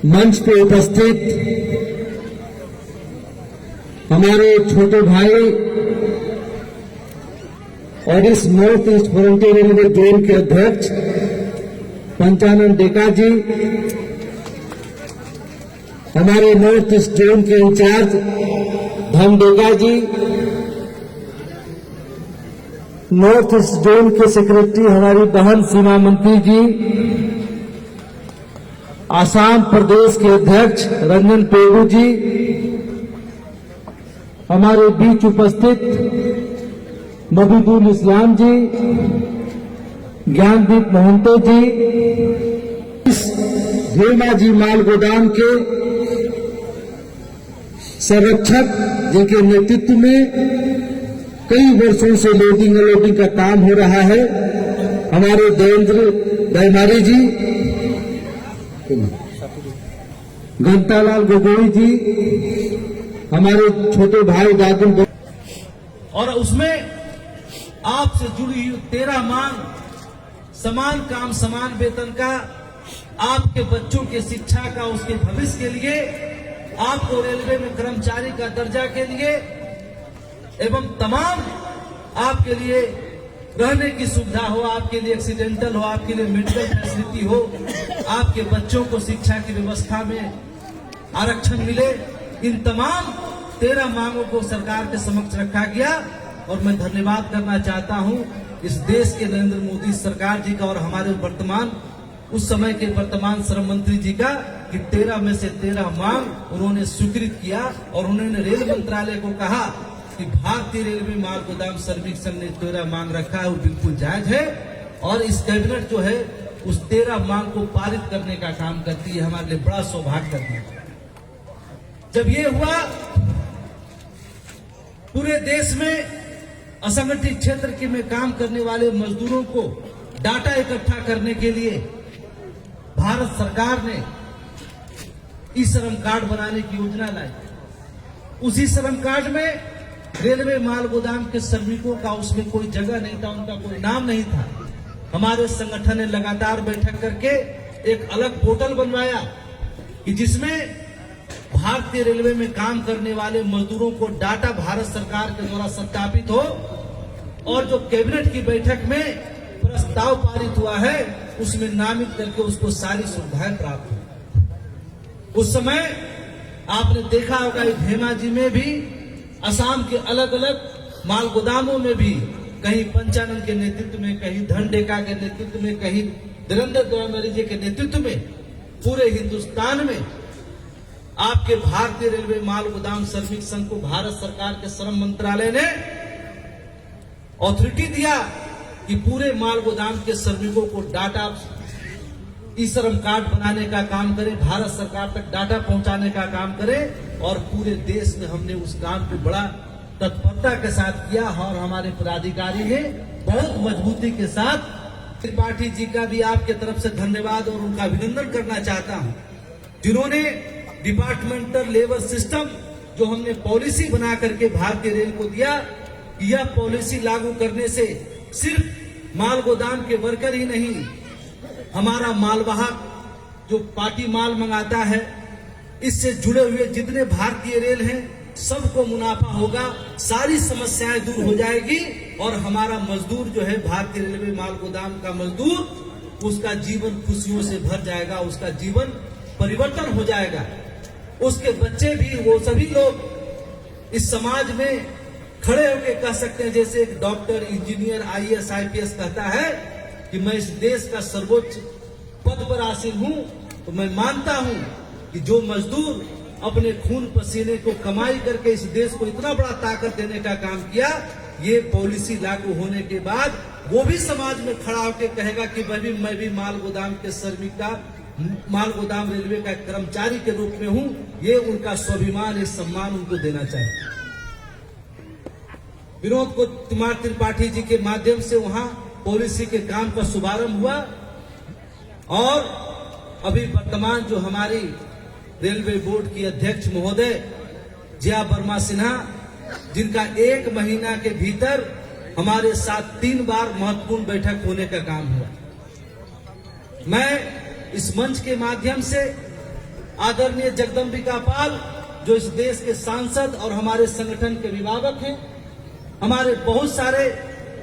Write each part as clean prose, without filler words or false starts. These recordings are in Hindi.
मंच पे उपस्थित हमारे छोटे भाई और इस north east frontier railway zone के अध्यक्ष पंचानन डेका जी, हमारे नॉर्थ ईस्ट जोन के इंचार्ज धन डेका जी, नॉर्थ ईस्ट जोन के सेक्रेटरी हमारी बहन सीमा मंत्री जी, आसाम प्रदेश के अध्यक्ष रंजन पेगू जी, हमारे बीच उपस्थित मबीबुल इस्लाम जी, ज्ञानदीप मोहंतो जी, इस धेमाजी माल गोदाम के संरक्षक जिनके नेतृत्व में कई वर्षों से लोडिंग अनलोडिंग का काम हो रहा है, हमारे देवेंद्र दैमारी जी, घंटालाल गोगोई जी, हमारे छोटे भाई दादू, और उसमें आपसे जुड़ी हुई 13 मांग, समान काम समान वेतन का, आपके बच्चों के शिक्षा का, उसके भविष्य के लिए, आपको रेलवे में कर्मचारी का दर्जा के लिए एवं तमाम आपके लिए रहने की सुविधा हो, आपके लिए एक्सीडेंटल हो, आपके लिए मेडिकल फैसिलिटी हो, आपके बच्चों को शिक्षा की व्यवस्था में आरक्षण मिले, इन तमाम 13 मांगों को सरकार के समक्ष रखा गया। और मैं धन्यवाद करना चाहता हूं इस देश के नरेंद्र मोदी सरकार जी का और हमारे वर्तमान उस समय के वर्तमान श्रम मंत्री जी का कि 13 में से 13 मांग उन्होंने स्वीकृत किया और उन्होंने रेल मंत्रालय को कहा कि भारतीय रेलवे माल गोदाम श्रमिक संघ ने 13 मांग रखा है वो बिल्कुल जायज है और इस कैबिनेट जो है उस 13 मांग को पारित करने का काम करती है। हमारे लिए बड़ा सौभाग्य करती है। जब ये हुआ, पूरे देश में असंगठित क्षेत्र के में काम करने वाले मजदूरों को डाटा इकट्ठा करने के लिए भारत सरकार ने ई श्रम कार्ड बनाने की योजना लाई। उसी श्रम कार्ड में रेलवे माल गोदाम के श्रमिकों का उसमें कोई जगह नहीं था, उनका कोई नाम नहीं था। हमारे संगठन ने लगातार बैठक करके एक अलग पोर्टल बनवाया कि जिसमें भारतीय रेलवे में काम करने वाले मजदूरों को डाटा भारत सरकार के द्वारा सत्यापित हो और जो कैबिनेट की बैठक में प्रस्ताव पारित हुआ है उसमें नामित करके उसको सारी सुविधाएं प्राप्त हो। उस समय आपने देखा होगा धेमाजी में भी, असम के अलग अलग माल गोदामों में भी, कहीं पंचानन के नेतृत्व में, कहीं धन डेका के नेतृत्व में, कहीं देवेंद्र दैमारी जी के नेतृत्व में, पूरे हिंदुस्तान में आपके भारतीय रेलवे माल गोदाम श्रमिक संघ को भारत सरकार के श्रम मंत्रालय ने अथॉरिटी दिया कि पूरे माल गोदाम के श्रमिकों को डाटा ई श्रम कार्ड बनाने का काम करे, भारत सरकार तक डाटा पहुंचाने का काम करे और पूरे देश में हमने उस काम को बड़ा तत्परता के साथ किया और हमारे पदाधिकारी ने बहुत मजबूती के साथ। त्रिपाठी जी का भी आपके तरफ से धन्यवाद और उनका अभिनंदन करना चाहता हूं, जिन्होंने डिपार्टमेंटल लेबर सिस्टम जो हमने पॉलिसी बना करके भारतीय रेल को दिया, यह पॉलिसी लागू करने से सिर्फ माल गोदाम के वर्कर ही नहीं, हमारा मालवाहक जो पार्टी माल मंगाता है, इससे जुड़े हुए जितने भारतीय रेल हैं सबको मुनाफा होगा, सारी समस्याएं दूर हो जाएगी और हमारा मजदूर जो है भारतीय रेलवे माल गोदाम का मजदूर, उसका जीवन खुशियों से भर जाएगा, उसका जीवन परिवर्तन हो जाएगा। उसके बच्चे भी, वो सभी लोग इस समाज में खड़े होकर कह सकते हैं, जैसे एक डॉक्टर, इंजीनियर, IAS, IPS कहता है कि मैं इस देश का सर्वोच्च पद पर आसीन हूं, तो मैं मानता हूं कि जो मजदूर अपने खून पसीने को कमाई करके इस देश को इतना बड़ा ताकत देने का काम किया, ये पॉलिसी लागू होने के बाद वो भी समाज में खड़ा होकर कहेगा कि मैं भी माल गोदाम के श्रमिक का, माल गोदाम रेलवे का कर्मचारी के रूप में हूं। ये उनका स्वाभिमान, ये सम्मान उनको देना चाहिए। विनोद कुमार त्रिपाठी जी के माध्यम से वहां पॉलिसी के काम का शुभारंभ हुआ और अभी वर्तमान जो हमारी रेलवे बोर्ड की अध्यक्ष महोदय जया वर्मा सिन्हा, जिनका 1 महीना के भीतर हमारे साथ 3 बार महत्वपूर्ण बैठक होने का काम हुआ। मैं इस मंच के माध्यम से आदरणीय जगदम्बिका पाल जो इस देश के सांसद और हमारे संगठन के अभिभावक हैं, हमारे बहुत सारे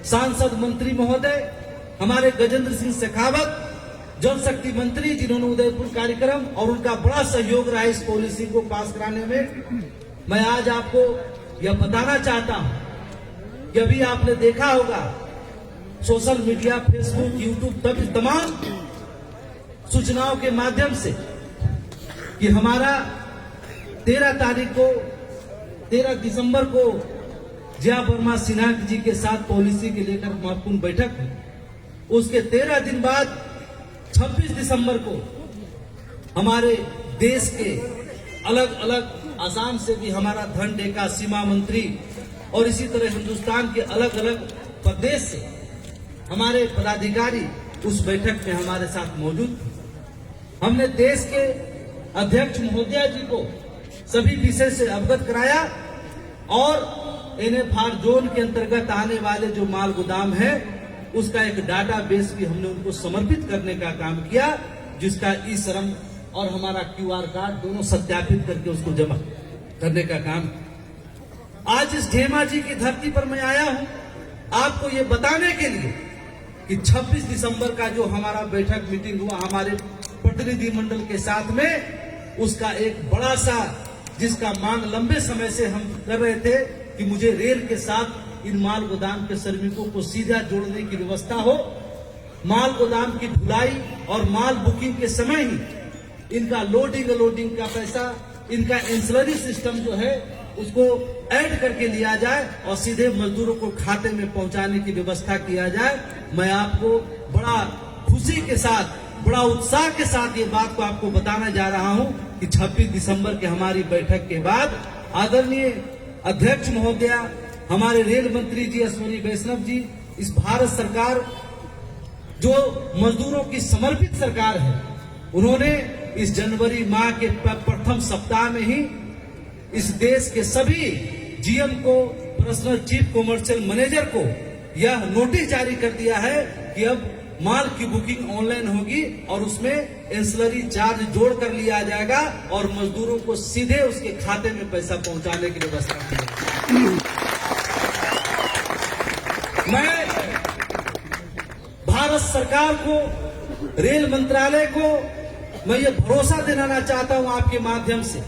सांसद मंत्री महोदय, हमारे गजेंद्र सिंह शेखावत जल शक्ति मंत्री जिन्होंने उदयपुर कार्यक्रम और उनका बड़ा सहयोग रहा इस पॉलिसी को पास कराने में। मैं आज आपको यह बताना चाहता हूं कि अभी आपने देखा होगा सोशल मीडिया, फेसबुक, यूट्यूब तमाम सूचनाओं के माध्यम से कि हमारा 13 दिसंबर को जया वर्मा सिन्हा जी के साथ पॉलिसी के लेकर महत्वपूर्ण बैठक हुई। उसके 13 दिन बाद 26 दिसंबर को हमारे देश के अलग अलग, आसाम से भी हमारा धनडेका सीमा मंत्री और इसी तरह हिंदुस्तान के अलग अलग प्रदेश से हमारे पदाधिकारी उस बैठक में हमारे साथ मौजूद थे। हमने देश के अध्यक्ष महोदय जी को सभी विषय से अवगत कराया और NFR जोन के अंतर्गत आने वाले जो माल गोदाम है उसका एक डाटा बेस भी हमने उनको समर्पित करने का काम किया, जिसका ई-श्रम और हमारा QR कार्ड दोनों सत्यापित करके उसको जमा करने का काम। आज इस ढेमा जी की धरती पर मैं आया हूं आपको ये बताने के लिए कि 26 दिसंबर का जो हमारा बैठक मीटिंग हुआ हमारे प्रतिनिधि मंडल के साथ में, उसका एक बड़ा सा, जिसका मांग लंबे समय से हम कर रहे थे कि मुझे रेल के साथ इन माल गोदाम के श्रमिकों को सीधा जोड़ने की व्यवस्था हो, माल गोदाम की ढुलाई और माल बुकिंग के समय ही इनका लोडिंग अनलोडिंग का पैसा, इनका एंसिलरी सिस्टम जो है उसको ऐड करके लिया जाए और सीधे मजदूरों को खाते में पहुंचाने की व्यवस्था किया जाए। मैं आपको बड़ा खुशी के साथ, बड़ा उत्साह के साथ ये बात को आपको बताना जा रहा हूं कि 26 दिसंबर के हमारी बैठक के बाद आदरणीय अध्यक्ष महोदया, हमारे रेल मंत्री जी अश्विनी वैष्णव जी, इस भारत सरकार जो मजदूरों की समर्पित सरकार है, उन्होंने इस जनवरी माह के प्रथम सप्ताह में ही इस देश के सभी GM को, पर्सनल चीफ कमर्शियल मैनेजर को यह नोटिस जारी कर दिया है कि अब माल की बुकिंग ऑनलाइन होगी और उसमें एंसिलरी चार्ज जोड़ कर लिया जाएगा और मजदूरों को सीधे उसके खाते में पैसा पहुंचाने की व्यवस्था की। मैं भारत सरकार को, रेल मंत्रालय को मैं ये भरोसा दिलाना चाहता हूं आपके माध्यम से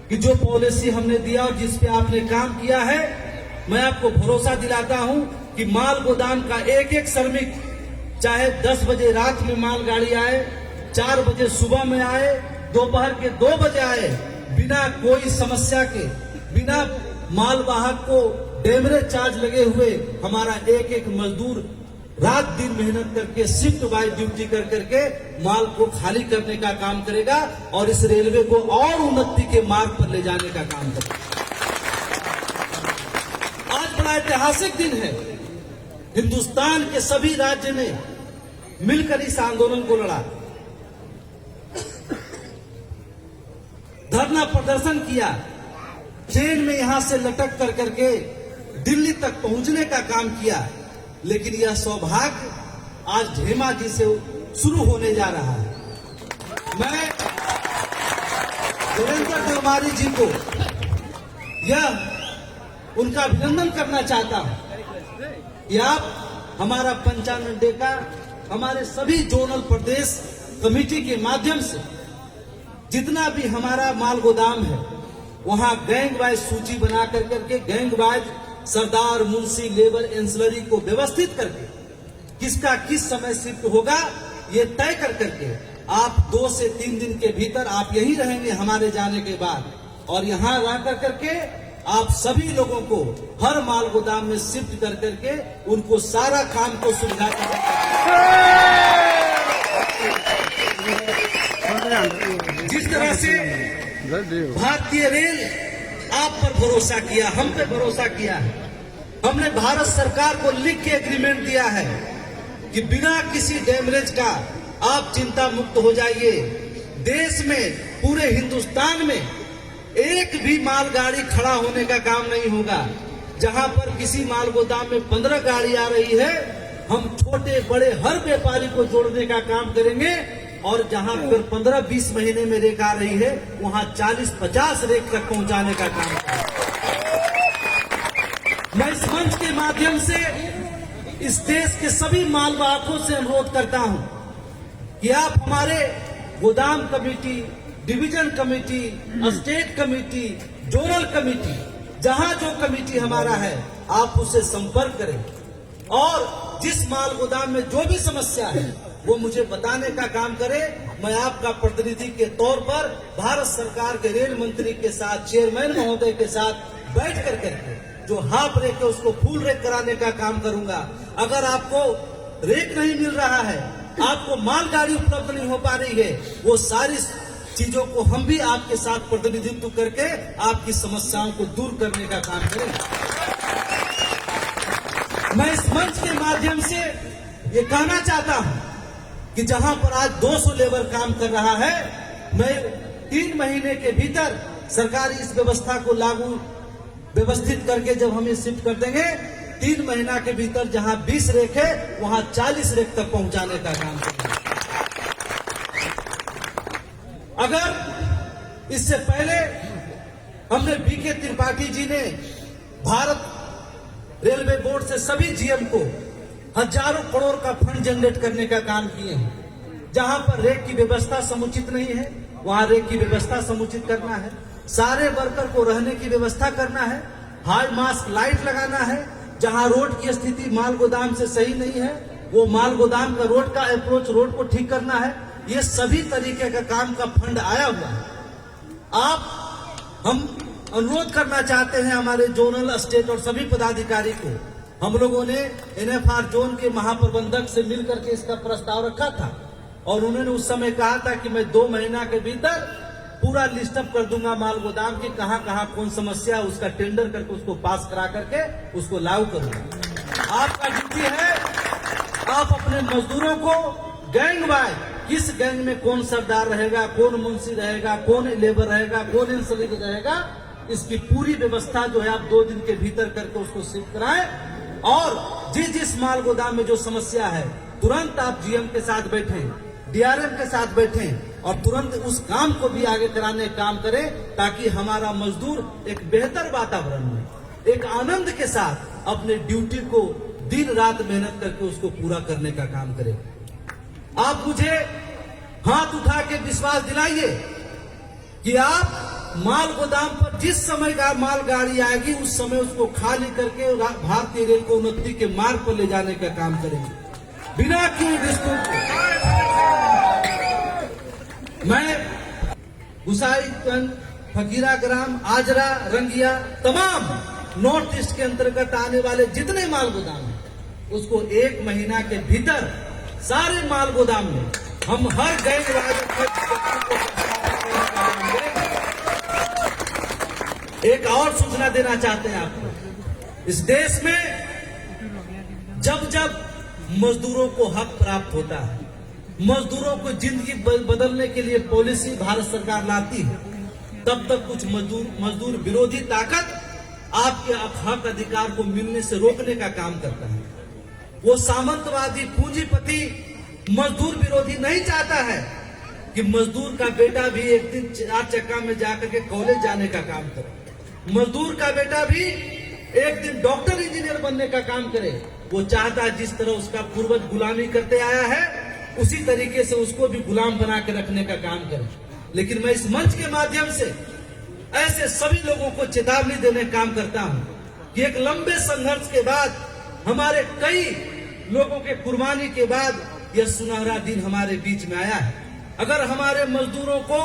कि जो पॉलिसी हमने दिया और जिस पे आपने काम किया है, मैं आपको भरोसा दिलाता हूं कि माल गोदाम का एक एक श्रमिक, चाहे 10 बजे रात में मालगाड़ी आए, 4 बजे सुबह में आए, दोपहर के 2 बजे आए, बिना कोई समस्या के, बिना मालवाहक को डेमरेज चार्ज लगे हुए हमारा एक एक मजदूर रात दिन मेहनत करके शिफ्ट बाय ड्यूटी कर करके माल को खाली करने का काम करेगा और इस रेलवे को और उन्नति के मार्ग पर ले जाने का काम करेगा। आज बड़ा ऐतिहासिक दिन है। हिंदुस्तान के सभी राज्य ने मिलकर इस आंदोलन को लड़ा, धरना प्रदर्शन किया, ट्रेन में यहां से लटक कर करके दिल्ली तक पहुंचने का काम किया, लेकिन यह सौभाग्य आज ढेमा जी से शुरू होने जा रहा है। मैं वीरेंद्र देवमारी जी को यह उनका अभिनंदन करना चाहता हूं कि आप हमारा 95 डेका, हमारे सभी जोनल प्रदेश कमेटी के माध्यम से जितना भी हमारा माल गोदाम है वहां गैंग वाइज सूची बना कर करके, गैंग वाइज सरदार, मुंशी, लेबर, एंसिलरी को व्यवस्थित करके किसका किस समय शिफ्ट होगा ये तय कर करके आप 2 से 3 दिन के भीतर आप यहीं रहेंगे हमारे जाने के बाद, और यहाँ रह कर करके आप सभी लोगों को हर माल गोदाम में शिफ्ट कर करके उनको सारा काम को सुविधा कर, जिस तरह से भारतीय रेल आप पर भरोसा किया, हम पे भरोसा किया है। हमने भारत सरकार को लिख के एग्रीमेंट दिया है कि बिना किसी डैमेज का आप चिंता मुक्त हो जाइए। देश में, पूरे हिंदुस्तान में एक भी मालगाड़ी खड़ा होने का काम नहीं होगा। जहां पर किसी माल गोदाम में 15 गाड़ी आ रही है, हम छोटे बड़े हर व्यापारी को जोड़ने का काम करेंगे और जहां फिर 15-20 महीने में रेक आ रही है वहां 40-50 रेक तक पहुंचाने का काम करें। मैं इस मंच के माध्यम से इस देश के सभी मालवाहकों से अनुरोध करता हूं कि आप हमारे गोदाम committee, division committee, state committee, zonal committee, जहां जो कमेटी हमारा है आप उससे संपर्क करें और जिस माल गोदाम में जो भी समस्या है वो मुझे बताने का काम करे। मैं आपका प्रतिनिधि के तौर पर भारत सरकार के रेल मंत्री के साथ, चेयरमैन महोदय के साथ बैठ कर करके जो हाफ रेक है उसको फुल रेक कराने का काम करूंगा। अगर आपको रेक नहीं मिल रहा है, आपको मालगाड़ी उपलब्ध नहीं हो पा रही है, वो सारी चीजों को हम भी आपके साथ प्रतिनिधित्व करके आपकी समस्याओं को दूर करने का काम करेंगे। मैं इस मंच के माध्यम से ये कहना चाहता हूं कि जहां पर आज 200 लेबर काम कर रहा है, मैं 3 महीने के भीतर सरकार इस व्यवस्था को लागू व्यवस्थित करके जब हम ये शिफ्ट कर देंगे, 3 महीना के भीतर जहां 20 रेक है वहां 40 रेक तक पहुंचाने का काम करेंगे। अगर इससे पहले हमने बीके त्रिपाठी जी ने भारत रेलवे बोर्ड से सभी जीएम को हजारों करोड़ का फंड जनरेट करने का काम किए हैं। जहां पर रेक की व्यवस्था समुचित नहीं है वहां रेक की व्यवस्था समुचित करना है, सारे वर्कर को रहने की व्यवस्था करना है, हाई मास्क लाइट लगाना है। जहां रोड की स्थिति माल गोदाम से सही नहीं है वो माल गोदाम का रोड का अप्रोच रोड को ठीक करना है। ये सभी तरीके का काम का फंड आया हुआ है। हम अनुरोध करना चाहते हैं हमारे जोनल, स्टेट और सभी पदाधिकारी को। हम लोगों ने एनएफआर जोन के महाप्रबंधक से मिलकर के इसका प्रस्ताव रखा था और उन्होंने उस समय कहा था कि मैं 2 महीना के भीतर पूरा लिस्ट अप कर दूंगा माल गोदाम की, कहां कहां कौन समस्या, उसका टेंडर करके उसको पास करा करके उसको लागू करूंगा। आपका ड्यूटी है, आप अपने मजदूरों को गैंग वाइज, किस गैंग में कौन सरदार रहेगा, कौन मुंशी रहेगा, कौन लेबर रहेगा, कौन इंसलिक रहेगा, इसकी पूरी व्यवस्था जो है आप 2 दिन के भीतर करके उसको शिफ्ट कराएं। और जिस माल गोदाम में जो समस्या है तुरंत आप जीएम के साथ बैठें, डीआरएम के साथ बैठें और तुरंत उस काम को भी आगे कराने का काम करें ताकि हमारा मजदूर एक बेहतर वातावरण में, एक आनंद के साथ अपने ड्यूटी को दिन रात मेहनत करके उसको पूरा करने का काम करे। आप मुझे हाथ उठा के विश्वास दिलाइए कि आप माल गोदाम पर जिस समय का मालगाड़ी आएगी उस समय उसको खाली करके भारतीय रेल को उन्नति के मार्ग पर ले जाने का काम करेंगे बिना किसी डिस्प्यूट के। मैं गुसाईगंज, फकीराग्राम, आजरा, रंगिया, तमाम नॉर्थ ईस्ट के अंतर्गत आने वाले जितने माल गोदाम हैं उसको 1 महीना के भीतर सारे माल गोदाम में हम हर गैंग एक और सूचना देना चाहते हैं आपको। इस देश में जब जब मजदूरों को हक प्राप्त होता है, मजदूरों को जिंदगी बदलने के लिए पॉलिसी भारत सरकार लाती है, तब तक कुछ मजदूर विरोधी ताकत आपके हक अधिकार को मिलने से रोकने का काम करता है। वो सामंतवादी पूंजीपति मजदूर विरोधी नहीं चाहता है कि मजदूर का बेटा भी एक दिन 4 चक्का में जाकर के कॉलेज जाने का काम करे, मजदूर का बेटा भी एक दिन डॉक्टर इंजीनियर बनने का काम करे। वो चाहता है जिस तरह उसका पूर्वज गुलामी करते आया है उसी तरीके से उसको भी गुलाम बना के रखने का काम करे। लेकिन मैं इस मंच के माध्यम से ऐसे सभी लोगों को चेतावनी देने का काम करता हूं कि एक लंबे संघर्ष के बाद, हमारे कई लोगों के कुर्बानी के बाद यह सुनहरा दिन हमारे बीच में आया है। अगर हमारे मजदूरों को